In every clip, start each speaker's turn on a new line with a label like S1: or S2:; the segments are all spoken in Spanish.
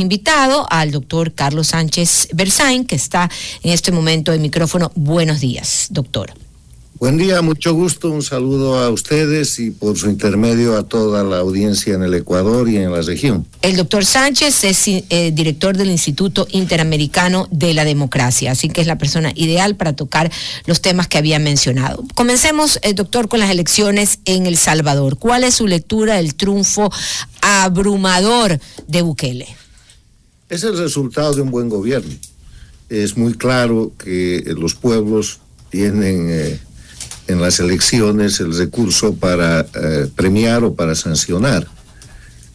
S1: invitado al doctor Carlos Sánchez Berzain, que está en este momento en micrófono. Buenos días, doctor.
S2: Buen día, mucho gusto, un saludo a ustedes y por su intermedio a toda la audiencia en el Ecuador y en la región.
S1: El doctor Sánchez es director del Instituto Interamericano de la Democracia, así que es la persona ideal para tocar los temas que había mencionado. Comencemos, doctor, con las elecciones en El Salvador. ¿Cuál es su lectura del triunfo abrumador de Bukele?
S2: Es el resultado de un buen gobierno. Es muy claro que los pueblos tienen en las elecciones el recurso para premiar o para sancionar.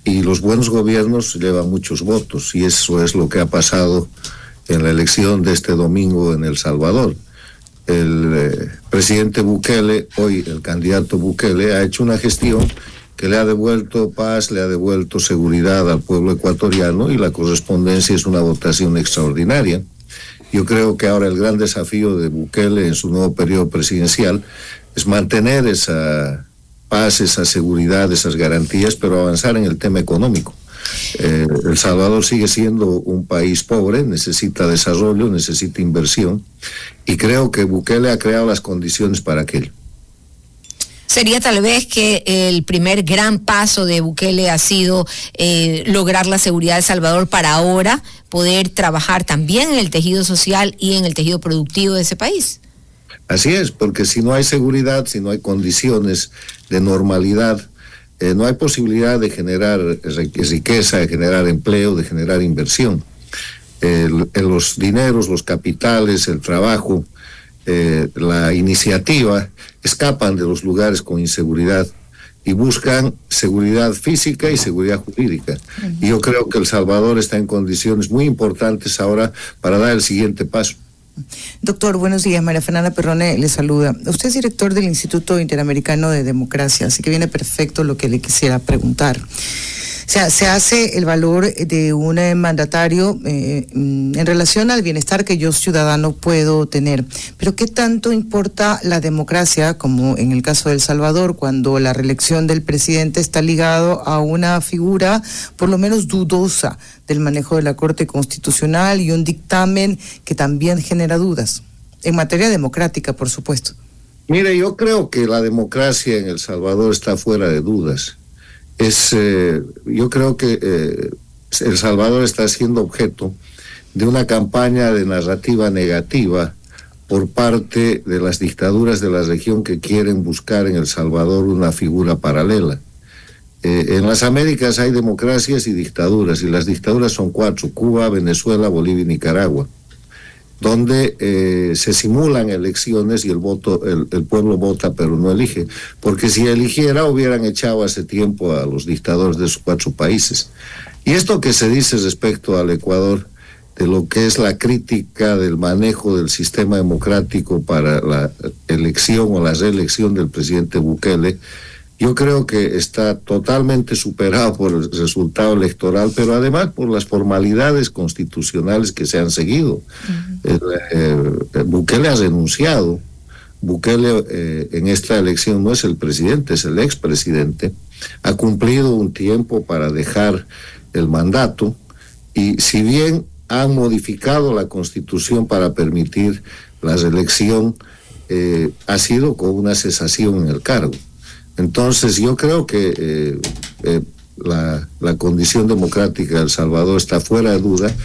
S2: Y los buenos gobiernos llevan muchos votos, y eso es lo que ha pasado en la elección de este domingo en El Salvador. El presidente Bukele, hoy el candidato Bukele, ha hecho una gestión que le ha devuelto paz, le ha devuelto seguridad al pueblo ecuatoriano, y la correspondencia es una votación extraordinaria. Yo creo que ahora el gran desafío de Bukele en su nuevo periodo presidencial es mantener esa paz, esa seguridad, esas garantías, pero avanzar en el tema económico. El Salvador sigue siendo un país pobre, necesita desarrollo, necesita inversión, y creo que Bukele ha creado las condiciones para aquello.
S1: Sería tal vez que el primer gran paso de Bukele ha sido lograr la seguridad de El Salvador para ahora poder trabajar también en el tejido social y en el tejido productivo de ese país.
S2: Así es, porque si no hay seguridad, si no hay condiciones de normalidad, no hay posibilidad de generar riqueza, de generar empleo, de generar inversión. Los dineros, los capitales, el trabajo, la iniciativa escapan de los lugares con inseguridad y buscan seguridad física y seguridad jurídica. Y yo creo que El Salvador está en condiciones muy importantes ahora para dar el siguiente paso.
S3: Doctor, buenos días. María Fernanda Perrone le saluda. Usted es director del Instituto Interamericano de Democracia, así que viene perfecto lo que le quisiera preguntar. O sea, se hace el valor de un mandatario en relación al bienestar que yo ciudadano puedo tener. Pero ¿qué tanto importa la democracia, como en el caso de El Salvador, cuando la reelección del presidente está ligado a una figura por lo menos dudosa del manejo de la Corte Constitucional y un dictamen que también genera dudas? En materia democrática, por supuesto.
S2: Mire, yo creo que la democracia en El Salvador está fuera de dudas. Yo creo que El Salvador está siendo objeto de una campaña de narrativa negativa por parte de las dictaduras de la región que quieren buscar en El Salvador una figura paralela. En las Américas hay democracias y dictaduras, y las dictaduras son 4: Cuba, Venezuela, Bolivia y Nicaragua, donde se simulan elecciones y el pueblo vota pero no elige, porque si eligiera hubieran echado hace tiempo a los dictadores de esos 4 países. Y esto que se dice respecto al Ecuador, de lo que es la crítica del manejo del sistema democrático para la elección o la reelección del presidente Bukele, yo creo que está totalmente superado por el resultado electoral, pero además por las formalidades constitucionales que se han seguido. Bukele ha renunciado. Bukele en esta elección no es el presidente, es el expresidente. Ha cumplido un tiempo para dejar el mandato, y si bien han modificado la Constitución para permitir la reelección, ha sido con una cesación en el cargo. Entonces yo creo que la condición democrática de El Salvador está fuera de duda,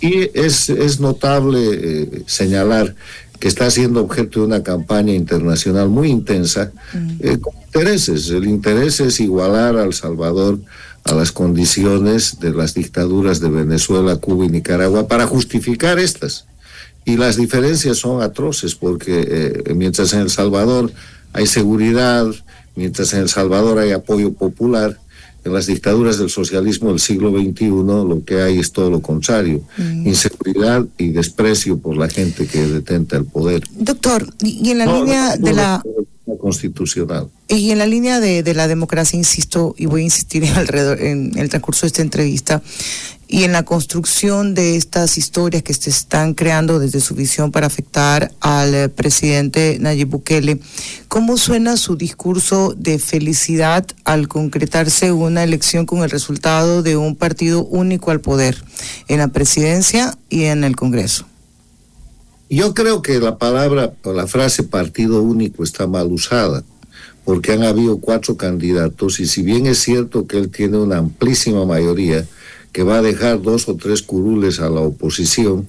S2: y es notable señalar que está siendo objeto de una campaña internacional muy intensa con intereses. El interés es igualar a El Salvador a las condiciones de las dictaduras de Venezuela, Cuba y Nicaragua para justificar estas. Y las diferencias son atroces, porque mientras en El Salvador hay seguridad, mientras en El Salvador hay apoyo popular, en las dictaduras del socialismo del siglo XXI lo que hay es todo lo contrario: inseguridad y desprecio por la gente que detenta el poder.
S3: Doctor, y en la línea de la
S2: constitucional.
S3: Y en la línea de la democracia, insisto, y voy a insistir en el transcurso de esta entrevista, y en la construcción de estas historias que se están creando desde su visión para afectar al presidente Nayib Bukele, ¿cómo suena su discurso de felicidad al concretarse una elección con el resultado de un partido único al poder? en la presidencia y en el Congreso.
S2: Yo creo que la palabra o la frase partido único está mal usada, porque han habido 4 candidatos y si bien es cierto que él tiene una amplísima mayoría que va a dejar 2 o 3 curules a la oposición,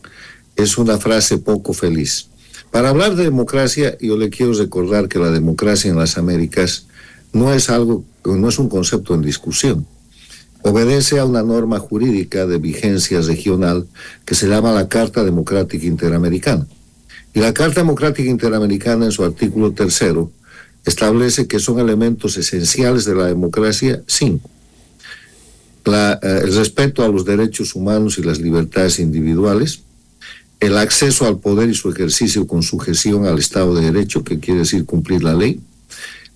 S2: es una frase poco feliz. Para hablar de democracia, yo le quiero recordar que la democracia en las Américas no es un concepto en discusión. Obedece a una norma jurídica de vigencia regional que se llama la Carta Democrática Interamericana. Y la Carta Democrática Interamericana, en su artículo 3, establece que son elementos esenciales de la democracia 5. El respeto a los derechos humanos y las libertades individuales, el acceso al poder y su ejercicio con sujeción al Estado de Derecho, que quiere decir cumplir la ley,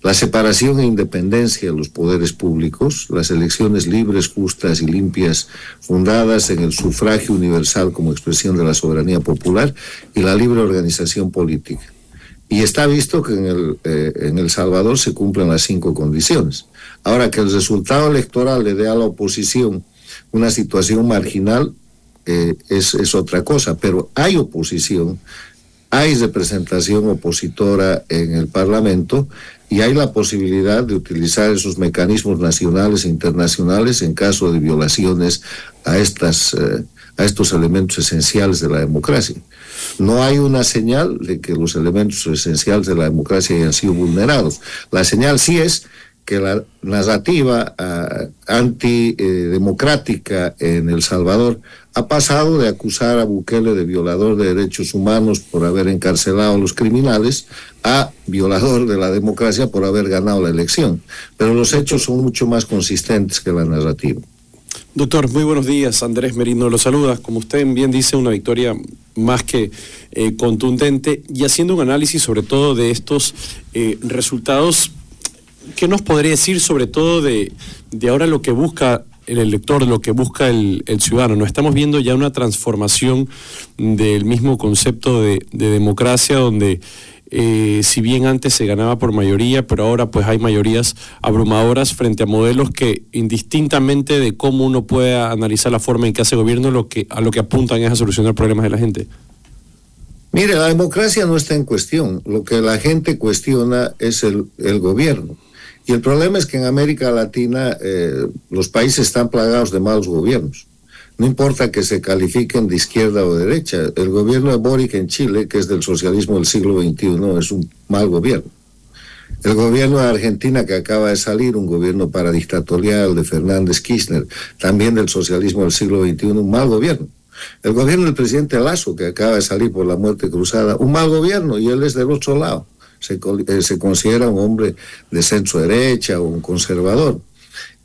S2: la separación e independencia de los poderes públicos, las elecciones libres, justas y limpias, fundadas en el sufragio universal como expresión de la soberanía popular y la libre organización política. Y está visto que en El Salvador se cumplen las 5 condiciones. Ahora, que el resultado electoral le dé a la oposición una situación marginal es otra cosa, pero hay oposición, hay representación opositora en el Parlamento y hay la posibilidad de utilizar esos mecanismos nacionales e internacionales en caso de violaciones a estos elementos esenciales de la democracia. No hay una señal de que los elementos esenciales de la democracia hayan sido vulnerados. La señal sí es que la narrativa antidemocrática en El Salvador ha pasado de acusar a Bukele de violador de derechos humanos por haber encarcelado a los criminales a violador de la democracia por haber ganado la elección. Pero los hechos son mucho más consistentes que la narrativa.
S4: Doctor, muy buenos días. Andrés Merino lo saluda. Como usted bien dice, una victoria más que contundente, y haciendo un análisis sobre todo de estos resultados. ¿Qué nos podría decir sobre todo de ahora lo que busca el elector, lo que busca el ciudadano? ¿No estamos viendo ya una transformación del mismo concepto de democracia, donde si bien antes se ganaba por mayoría, pero ahora pues hay mayorías abrumadoras frente a modelos que, indistintamente de cómo uno pueda analizar la forma en que hace gobierno, a lo que apuntan es a solucionar problemas de la gente?
S2: Mire, la democracia no está en cuestión. Lo que la gente cuestiona es el gobierno. Y el problema es que en América Latina los países están plagados de malos gobiernos. No importa que se califiquen de izquierda o de derecha. El gobierno de Boric en Chile, que es del socialismo del siglo XXI, es un mal gobierno. El gobierno de Argentina, que acaba de salir, un gobierno paradictatorial de Fernández Kirchner, también del socialismo del siglo XXI, un mal gobierno. El gobierno del presidente Lasso, que acaba de salir por la muerte cruzada, un mal gobierno, y él es del otro lado. Se considera un hombre de centro derecha o un conservador.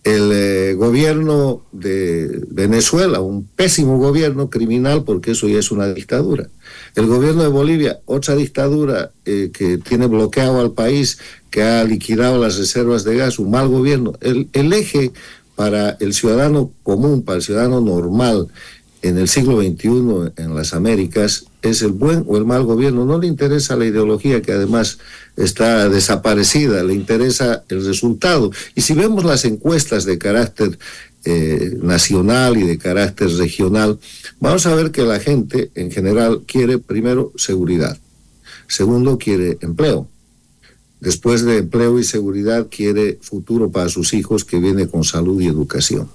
S2: El gobierno de Venezuela, un pésimo gobierno criminal, porque eso ya es una dictadura. El gobierno de Bolivia, otra dictadura que tiene bloqueado al país, que ha liquidado las reservas de gas, un mal gobierno. El eje para el ciudadano común, para el ciudadano normal, en el siglo XXI en las Américas, es el buen o el mal gobierno. No le interesa la ideología, que además está desaparecida, le interesa el resultado. Y si vemos las encuestas de carácter nacional y de carácter regional, vamos a ver que la gente en general quiere, primero, seguridad. Segundo, quiere empleo. Después de empleo y seguridad, quiere futuro para sus hijos, que viene con salud y educación.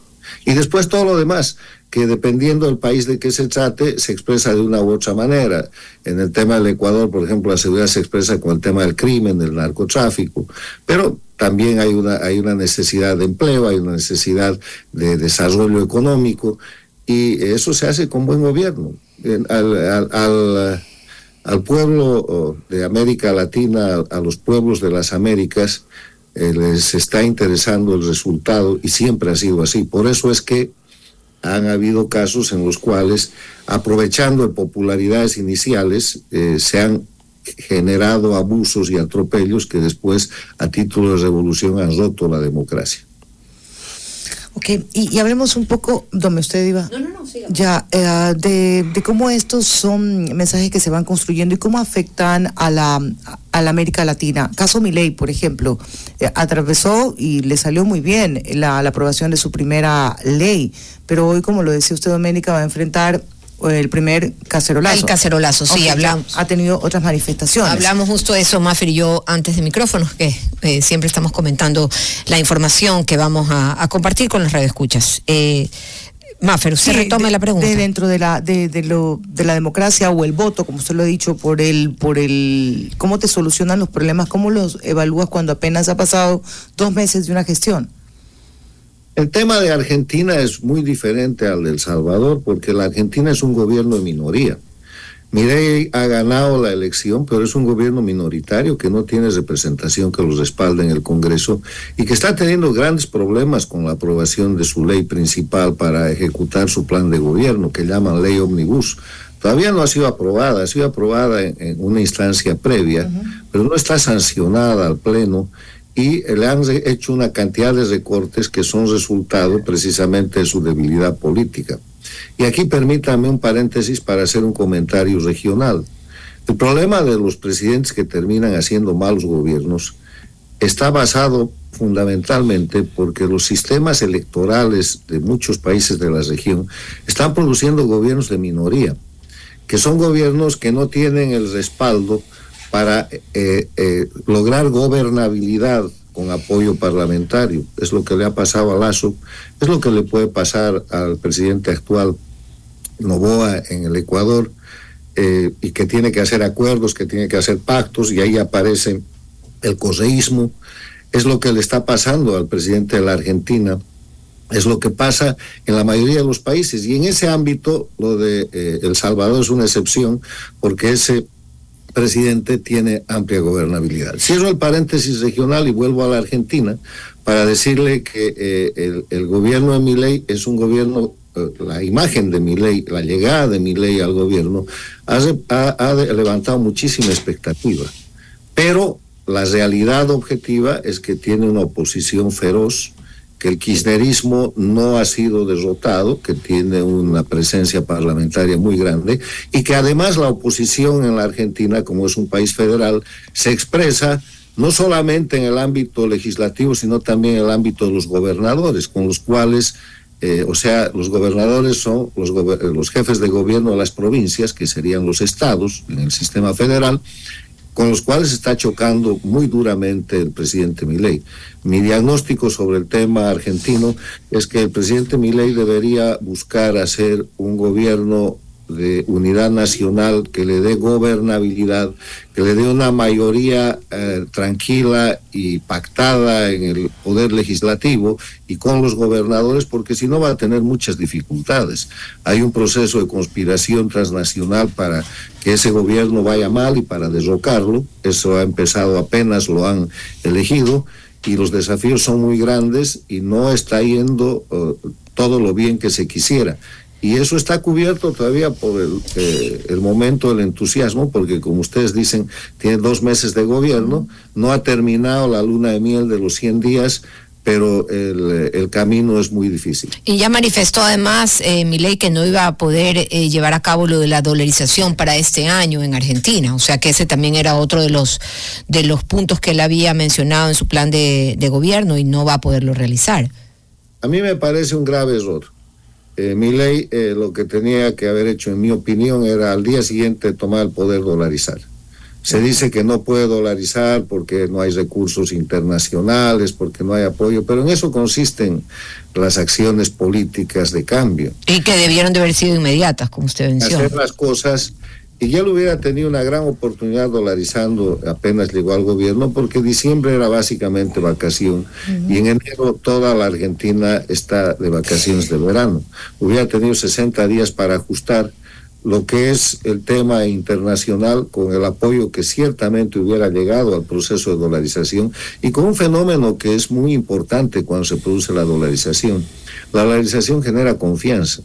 S2: Y después todo lo demás, que dependiendo del país de que se trate, se expresa de una u otra manera. En el tema del Ecuador, por ejemplo, la seguridad se expresa con el tema del crimen, del narcotráfico, pero también hay una necesidad de empleo, hay una necesidad de desarrollo económico, y eso se hace con buen gobierno. Al pueblo de América Latina, a los pueblos de las Américas, les está interesando el resultado, y siempre ha sido así. Por eso es que han habido casos en los cuales, aprovechando de popularidades iniciales, se han generado abusos y atropellos que después, a título de revolución, han roto la democracia.
S3: Ok, y hablemos un poco, donde usted iba.
S1: No, sígame.
S3: Ya, de cómo estos son mensajes que se van construyendo y cómo afectan a la América Latina. Caso Milei, por ejemplo, atravesó y le salió muy bien la aprobación de su primera ley, pero hoy, como lo decía usted, Doménica, va a enfrentar el primer cacerolazo.
S1: El cacerolazo, sí, hablamos.
S3: Ha tenido otras manifestaciones.
S1: Hablamos justo de eso, Mafer y yo, antes de micrófonos, que siempre estamos comentando la información que vamos a compartir con los radioescuchas. Mafer, usted retome la pregunta.
S3: Dentro de la democracia o el voto, como usted lo ha dicho, por el cómo te solucionan los problemas, cómo los evalúas cuando apenas ha pasado 2 meses de una gestión.
S2: El tema de Argentina es muy diferente al de El Salvador, porque la Argentina es un gobierno de minoría. Milei ha ganado la elección, pero es un gobierno minoritario que no tiene representación que los respalde en el Congreso y que está teniendo grandes problemas con la aprobación de su ley principal para ejecutar su plan de gobierno, que llaman ley Omnibus. Todavía no ha sido aprobada, ha sido aprobada en una instancia previa, pero no está sancionada al Pleno, y le han hecho una cantidad de recortes que son resultado precisamente de su debilidad política. Y aquí permítame un paréntesis para hacer un comentario regional. El problema de los presidentes que terminan haciendo malos gobiernos está basado fundamentalmente porque los sistemas electorales de muchos países de la región están produciendo gobiernos de minoría, que son gobiernos que no tienen el respaldo para lograr gobernabilidad con apoyo parlamentario. Es lo que le ha pasado a Lasso, es lo que le puede pasar al presidente actual Noboa en el Ecuador, y que tiene que hacer acuerdos, que tiene que hacer pactos, y ahí aparece el correísmo. Es lo que le está pasando al presidente de la Argentina, es lo que pasa en la mayoría de los países, y en ese ámbito lo de El Salvador es una excepción, porque ese presidente tiene amplia gobernabilidad. Cierro el paréntesis regional y vuelvo a la Argentina para decirle que el gobierno de Milei es un gobierno, la imagen de Milei, la llegada de Milei al gobierno ha levantado muchísima expectativa, pero la realidad objetiva es que tiene una oposición feroz, que el kirchnerismo no ha sido derrotado, que tiene una presencia parlamentaria muy grande, y que además la oposición en la Argentina, como es un país federal, se expresa no solamente en el ámbito legislativo, sino también en el ámbito de los gobernadores, con los cuales, los gobernadores son los jefes de gobierno de las provincias, que serían los estados en el sistema federal, con los cuales está chocando muy duramente el presidente Milei. Mi diagnóstico sobre el tema argentino es que el presidente Milei debería buscar hacer un gobierno de unidad nacional que le dé gobernabilidad, que le dé una mayoría tranquila y pactada en el poder legislativo y con los gobernadores, porque si no va a tener muchas dificultades. Hay un proceso de conspiración transnacional para que ese gobierno vaya mal y para derrocarlo. Eso ha empezado apenas lo han elegido, y los desafíos son muy grandes y no está yendo todo lo bien que se quisiera. Y eso está cubierto todavía por el momento del entusiasmo, porque como ustedes dicen, tiene 2 meses de gobierno, no ha terminado la luna de miel de los 100 días, pero el camino es muy difícil.
S1: Y ya manifestó además Milei que no iba a poder llevar a cabo lo de la dolarización para este año en Argentina, o sea que ese también era otro de los puntos que él había mencionado en su plan de gobierno, y no va a poderlo realizar.
S2: A mí me parece un grave error. Milei lo que tenía que haber hecho, en mi opinión, era al día siguiente tomar el poder dolarizar. Se dice que no puede dolarizar porque no hay recursos internacionales, porque no hay apoyo, pero en eso consisten las acciones políticas de cambio.
S1: Y que debieron de haber sido inmediatas, como usted menciona.
S2: Hacer las cosas, y ya lo hubiera tenido una gran oportunidad dolarizando apenas llegó al gobierno, porque diciembre era básicamente vacación, y en enero toda la Argentina está de vacaciones de verano. Hubiera tenido 60 días para ajustar lo que es el tema internacional, con el apoyo que ciertamente hubiera llegado al proceso de dolarización, y con un fenómeno que es muy importante cuando se produce la dolarización. La dolarización genera confianza,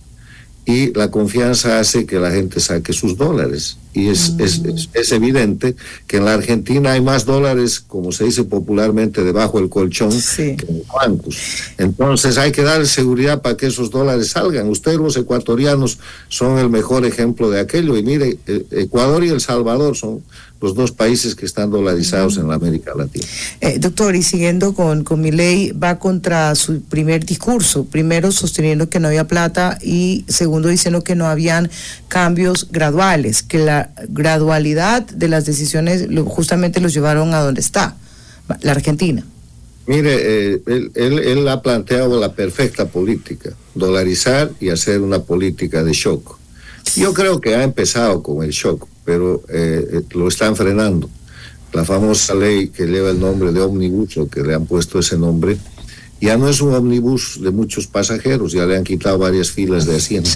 S2: y la confianza hace que la gente saque sus dólares, y es evidente que en la Argentina hay más dólares, como se dice popularmente, debajo del colchón que en los bancos. Entonces hay que dar seguridad para que esos dólares salgan. Ustedes los ecuatorianos son el mejor ejemplo de aquello, y mire, Ecuador y El Salvador son los dos países que están dolarizados en la América Latina.
S3: Doctor, y siguiendo con Milei, va contra su primer discurso, primero sosteniendo que no había plata y segundo diciendo que no habían cambios graduales, que la gradualidad de las decisiones justamente los llevaron a donde está, la Argentina.
S2: Mire, él ha planteado la perfecta política, dolarizar y hacer una política de shock. Yo creo que ha empezado con el shock, pero lo están frenando. La famosa ley que lleva el nombre de ómnibus, o que le han puesto ese nombre, ya no es un ómnibus de muchos pasajeros, ya le han quitado varias filas de asientos.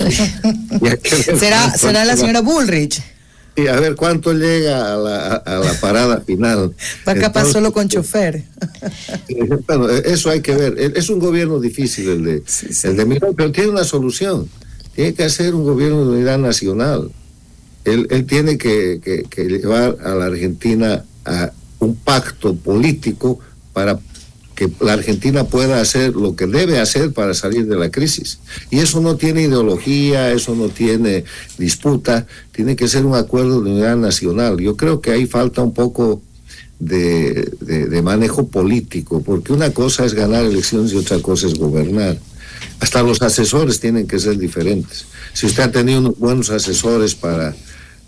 S3: ¿Será la señora Bullrich?
S2: Y a ver cuánto llega a la parada final.
S3: Va capaz solo con chofer.
S2: Bueno, eso hay que ver. Es un gobierno difícil el de Milei, pero tiene una solución. Tiene que hacer un gobierno de unidad nacional. Él tiene que llevar a la Argentina a un pacto político para que la Argentina pueda hacer lo que debe hacer para salir de la crisis. Y eso no tiene ideología, eso no tiene disputa, tiene que ser un acuerdo de unidad nacional. Yo creo que ahí falta un poco de manejo político, porque una cosa es ganar elecciones y otra cosa es gobernar. Hasta los asesores tienen que ser diferentes. Si usted ha tenido unos buenos asesores para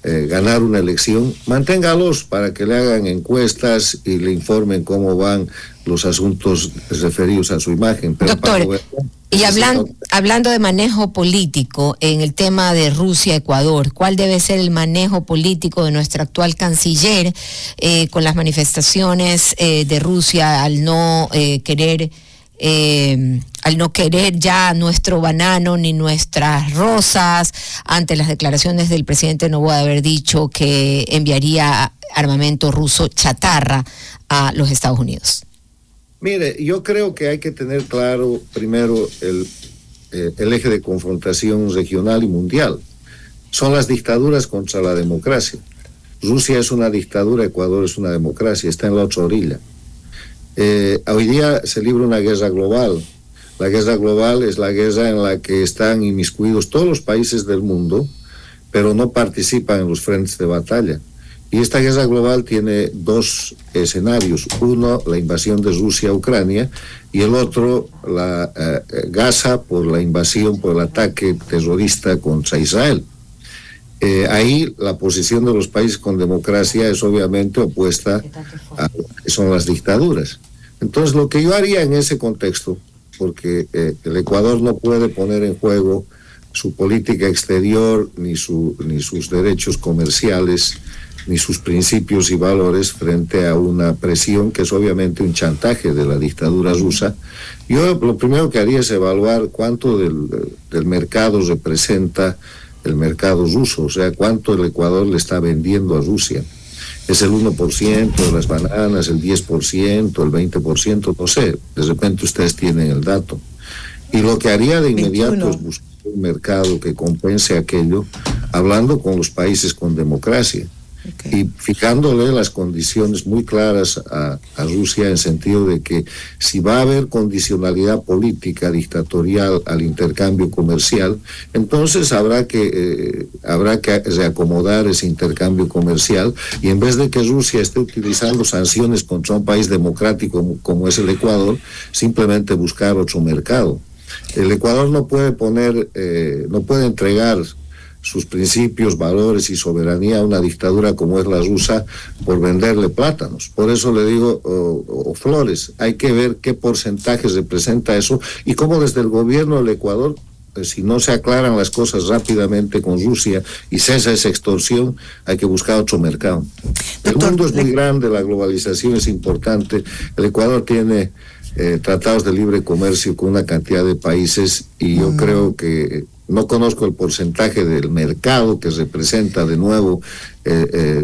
S2: ganar una elección, manténgalos para que le hagan encuestas y le informen cómo van los asuntos referidos a su imagen. Pero
S1: doctor, y hablando de manejo político en el tema de Rusia-Ecuador, ¿cuál debe ser el manejo político de nuestro actual canciller con las manifestaciones de Rusia al no querer ya nuestro banano ni nuestras rosas, ante las declaraciones del presidente Noboa de haber dicho que enviaría armamento ruso chatarra a los Estados Unidos?
S2: Mire, yo creo que hay que tener claro primero el eje de confrontación regional y mundial. Son las dictaduras contra la democracia. Rusia es una dictadura, Ecuador es una democracia, está en la otra orilla. Hoy día se libra una guerra global. La guerra global es la guerra en la que están inmiscuidos todos los países del mundo, pero no participan en los frentes de batalla. Y esta guerra global tiene dos escenarios. Uno, la invasión de Rusia a Ucrania, y el otro, Gaza, por la invasión, por el ataque terrorista contra Israel. Ahí la posición de los países con democracia es obviamente opuesta a lo que son las dictaduras. Entonces, lo que yo haría en ese contexto, porque el Ecuador no puede poner en juego su política exterior, ni sus derechos comerciales, ni sus principios y valores frente a una presión que es obviamente un chantaje de la dictadura rusa. Yo lo primero que haría es evaluar cuánto del mercado representa el mercado ruso, o sea, cuánto el Ecuador le está vendiendo a Rusia. ¿Es el 1% de las bananas, el 10%, el 20%? No sé, de repente ustedes tienen el dato. Y lo que haría de inmediato es buscar un mercado que compense aquello, hablando con los países con democracia. Y fijándole las condiciones muy claras a Rusia, en sentido de que si va a haber condicionalidad política dictatorial al intercambio comercial, entonces habrá que reacomodar ese intercambio comercial, y en vez de que Rusia esté utilizando sanciones contra un país democrático como es el Ecuador, simplemente buscar otro mercado. El Ecuador no puede entregar sus principios, valores y soberanía a una dictadura como es la rusa por venderle plátanos. Por eso le digo, o flores, hay que ver qué porcentaje representa eso y cómo desde el gobierno del Ecuador, si no se aclaran las cosas rápidamente con Rusia y cesa esa extorsión, hay que buscar otro mercado. El mundo es muy grande, la globalización es importante, el Ecuador tiene tratados de libre comercio con una cantidad de países y yo creo que no conozco el porcentaje del mercado que representa de nuevo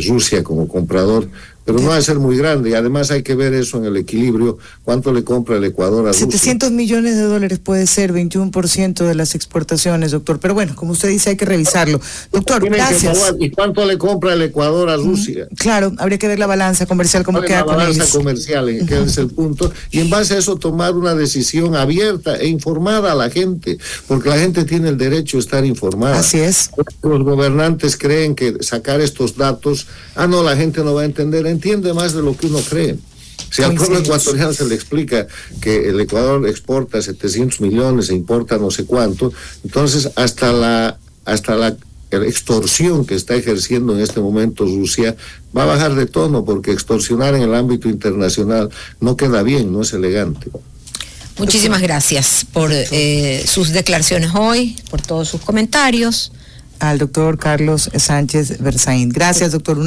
S2: Rusia como comprador, pero no ha de ser muy grande, y además hay que ver eso en el equilibrio, cuánto le compra el Ecuador a Rusia.
S3: 700 millones de dólares puede ser 21% de las exportaciones, doctor, pero bueno, como usted dice, hay que revisarlo. Doctor, gracias.
S2: ¿Y cuánto le compra el Ecuador a Rusia?
S3: Claro, habría que ver la balanza comercial, cómo queda con ellos.
S2: La balanza comercial, que es el punto, y en base a eso tomar una decisión abierta e informada a la gente, porque la gente tiene el derecho a estar informada.
S3: Así es.
S2: Los gobernantes creen que sacar estos datos, no, la gente no va a entender, entiende más de lo que uno cree. Si al pueblo ecuatoriano se le explica que el Ecuador exporta 700 millones e importa no sé cuánto, entonces hasta la extorsión que está ejerciendo en este momento Rusia va a bajar de tono, porque extorsionar en el ámbito internacional no queda bien, no es elegante.
S1: Muchísimas gracias por sus declaraciones hoy, por todos sus comentarios.
S3: Al doctor Carlos Sánchez Berzaín. Gracias, doctor.